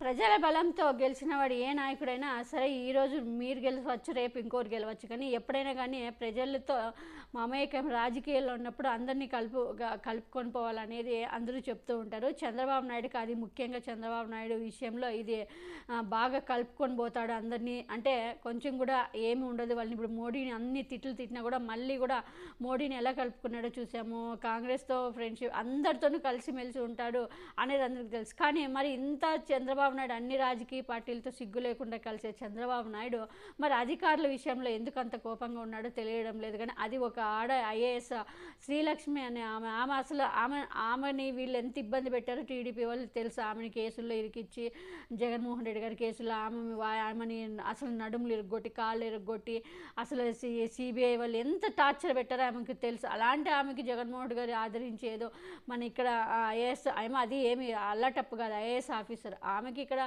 ప్రజల బలంతో గెలిచిన వాడు ఏ నాయకుడైనా సరే ఈరోజు మీరు గెలవచ్చు, రేపు ఇంకోరు గెలవచ్చు. కానీ ఎప్పుడైనా కానీ ప్రజలతో మమేకం రాజకీయాల్లో ఉన్నప్పుడు అందరినీ కలుపుకొని పోవాలనేది అందరూ చెప్తూ ఉంటారు. చంద్రబాబు నాయుడుకి అది ముఖ్యంగా చంద్రబాబు నాయుడు విషయంలో ఇది బాగా కలుపుకొని పోతాడు అందరినీ. అంటే కొంచెం కూడా ఏమి ఉండదు. వాళ్ళని ఇప్పుడు మోడీని అన్ని తిట్లు తిట్టినా కూడా మళ్ళీ కూడా మోడీని ఎలా కలుపుకున్నాడో చూసాము. కాంగ్రెస్తో ఫ్రెండ్షిప్ అందరితోనూ కలిసిమెలిసి ఉంటాడు అనేది అందరికీ తెలుసు. కానీ మరి ఇంత చంద్రబాబు నాయుడు అన్ని రాజకీయ పార్టీలతో సిగ్గు లేకుండా కలిసే చంద్రబాబు నాయుడు మరి అధికారుల విషయంలో ఎందుకు అంత కోపంగా ఉన్నాడో తెలియడం లేదు. కానీ అది ఒక ఐఏఎస్ శ్రీలక్ష్మి అనే ఆమె అసలు ఆమెని వీళ్ళు ఎంత ఇబ్బంది పెట్టారో టీడీపీ వాళ్ళు తెలుసు. ఆమెని కేసుల్లో ఇరికిచ్చి జగన్మోహన్ రెడ్డి గారి కేసులో ఆమెని అసలు నడుములు ఇరుగ్గొట్టి కాళ్ళు ఇరుగ్గొట్టి అసలు సిబిఐ వాళ్ళు ఎంత టార్చర్ పెట్టారో ఆమెకు తెలుసు. అలాంటి ఆమెకి జగన్మోహన్ రెడ్డి గారు ఆదరించేదో మన ఇక్కడ ఐఏఎస్ ఆమె అది ఏమి అల్లటప్పు కాదు, ఐఏఎస్ ఆఫీసర్. ఆమెకి ఇక్కడ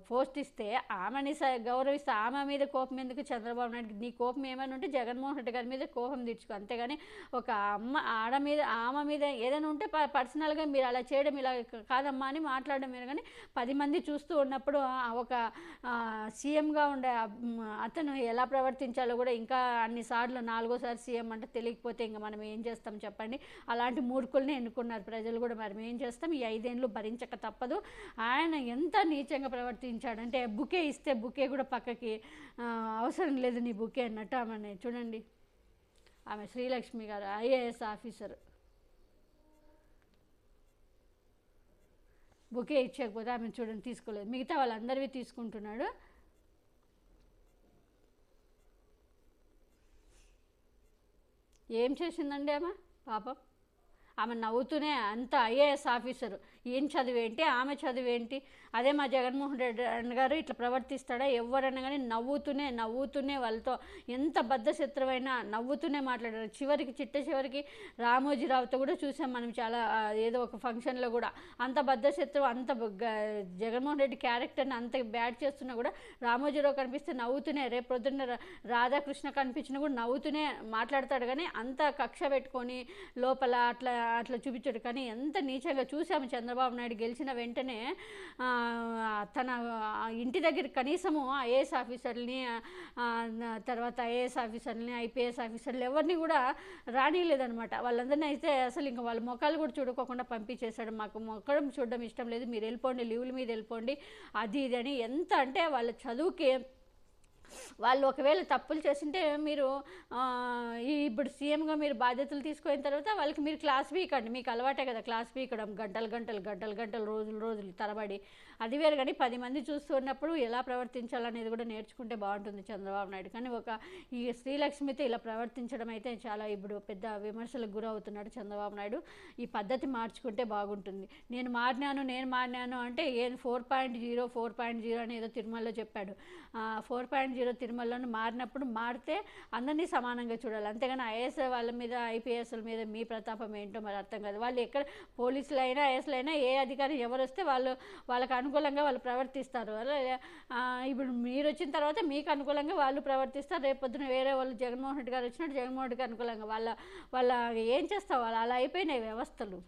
పోస్ట్ ఇస్తే ఆమెని గౌరవిస్తే ఆమె మీద కోపం ఎందుకు? చంద్రబాబు నాయుడు నీ కోపం ఏమైనా ఉంటే జగన్మోహన్ రెడ్డి గారి మీద కోపం తీర్చుకో, అంతేగాని ఒక ఆమె మీద ఏదైనా ఉంటే పర్సనల్గా మీరు అలా చేయడం ఇలా కాదమ్మా అని మాట్లాడడం మీరు. కానీ 10 మంది చూస్తూ ఉన్నప్పుడు ఒక సీఎంగా ఉండే అతను ఎలా ప్రవర్తించాలో కూడా ఇంకా అన్నిసార్లు 4వ సారి సీఎం అంటే తెలియకపోతే ఇంకా మనం ఏం చేస్తాం చెప్పండి. అలాంటి మూర్ఖుల్ని ఎన్నుకున్నారు ప్రజలు కూడా. మరి ఏం చేస్తాం, ఈ 5 ఏళ్ళు భరించక తప్పదు. ఆయన ఎంత నీచంగా ప్రవర్తించాడంటే బుకే ఇస్తే బుకే కూడా పక్కకి అవసరం లేదు నీ బుకే అన్నట్టు ఆమె చూడండి. ఆమె శ్రీలక్ష్మి గారు ఐఏఎస్ ఆఫీసర్ బుకే ఇచ్చకపోతే ఆమె చూడండి తీసుకోలేదు. మిగతా వాళ్ళందరివి తీసుకుంటున్నాడు. ఏం చేసిందండి ఆమె పాపం? ఆమె నవ్వుతూనే అంత ఐఏఎస్ ఆఫీసరు ఏం చదివేంటి, ఆమె చదివేంటి? అదే మా జగన్మోహన్ రెడ్డి గారు ఇట్లా ప్రవర్తిస్తాడా? ఎవరైనా కానీ నవ్వుతూనే వాళ్ళతో ఎంత బద్ధశత్రువైనా నవ్వుతూనే మాట్లాడారు. చివరికి రామోజీరావుతో కూడా చూసాం మనం. చాలా ఏదో ఒక ఫంక్షన్లో కూడా అంత బద్ధశత్రువు, అంత జగన్మోహన్ రెడ్డి క్యారెక్టర్ని అంత బ్యాడ్ చేస్తున్నా కూడా రామోజీరావు కనిపిస్తే నవ్వుతూనే, రేపు పొద్దున్న రాధాకృష్ణ కనిపించినా కూడా నవ్వుతూనే మాట్లాడతాడు. కానీ అంత కక్ష పెట్టుకొని లోపల అట్లా చూపించాడు. కానీ ఎంత నీచంగా చూసాము. చంద్రబాబు నాయుడు గెలిచిన వెంటనే తన ఇంటి దగ్గర కనీసము ఐఏఎస్ ఆఫీసర్ని ఐపీఎస్ ఆఫీసర్లు ఎవరిని కూడా రానిలేదనమాట. వాళ్ళందరినీ అయితే అసలు ఇంకా వాళ్ళ ముఖాలు కూడా చూడుకోకుండా పంపించేశాడు. మాకు మొక్కడం చూడడం ఇష్టం లేదు, మీరు వెళ్ళిపోండి, లీవుల మీద వెళ్ళిపోండి, అది ఇది అని. ఎంత అంటే వాళ్ళ చదువుకి వాళ్ళు ఒకవేళ తప్పులు చేసింటే మీరు ఇప్పుడు సీఎంగా మీరు బాధ్యతలు తీసుకున్న తర్వాత వాళ్ళకి మీరు క్లాస్ పీకండి. మీకు అలవాటే కదా క్లాస్ పీకడం, గంటలు రోజులు తరబడి. అది వేరు. కానీ 10 మంది చూస్తున్నప్పుడు ఎలా ప్రవర్తించాలనేది కూడా నేర్చుకుంటే బాగుంటుంది చంద్రబాబు నాయుడు. కానీ ఈ శ్రీలక్ష్మితో ఇలా ప్రవర్తించడం అయితే చాలా ఇప్పుడు పెద్ద విమర్శలకు గురవుతున్నాడు చంద్రబాబు నాయుడు. ఈ పద్ధతి మార్చుకుంటే బాగుంటుంది. నేను మారినాను అంటే ఏది 4.0 అని ఏదో తిరుమలలో చెప్పాడు. 4.0 తిరుమలను మారితే అందరినీ సమానంగా చూడాలి. అంతేగాని ఐఏఎస్ వాళ్ళ మీద ఐపీఎస్ల మీద మీ ప్రతాపం ఏంటో మరి అర్థం కాదు. వాళ్ళు ఎక్కడ పోలీసులు అయినా ఐఏఎస్లు అయినా ఏ అధికారి ఎవరు వస్తే వాళ్ళకి అనుకూలంగా వాళ్ళు ప్రవర్తిస్తారు. ఇప్పుడు మీరు వచ్చిన తర్వాత మీకు అనుకూలంగా వాళ్ళు ప్రవర్తిస్తారు. రేపొద్దున వేరే వాళ్ళు జగన్మోహన్ రెడ్డి గారు వచ్చినట్టు జగన్మోహన్ రెడ్డికి అనుకూలంగా వాళ్ళ ఏం చేస్తారు? వాళ్ళు అలా అయిపోయినాయి వ్యవస్థలు.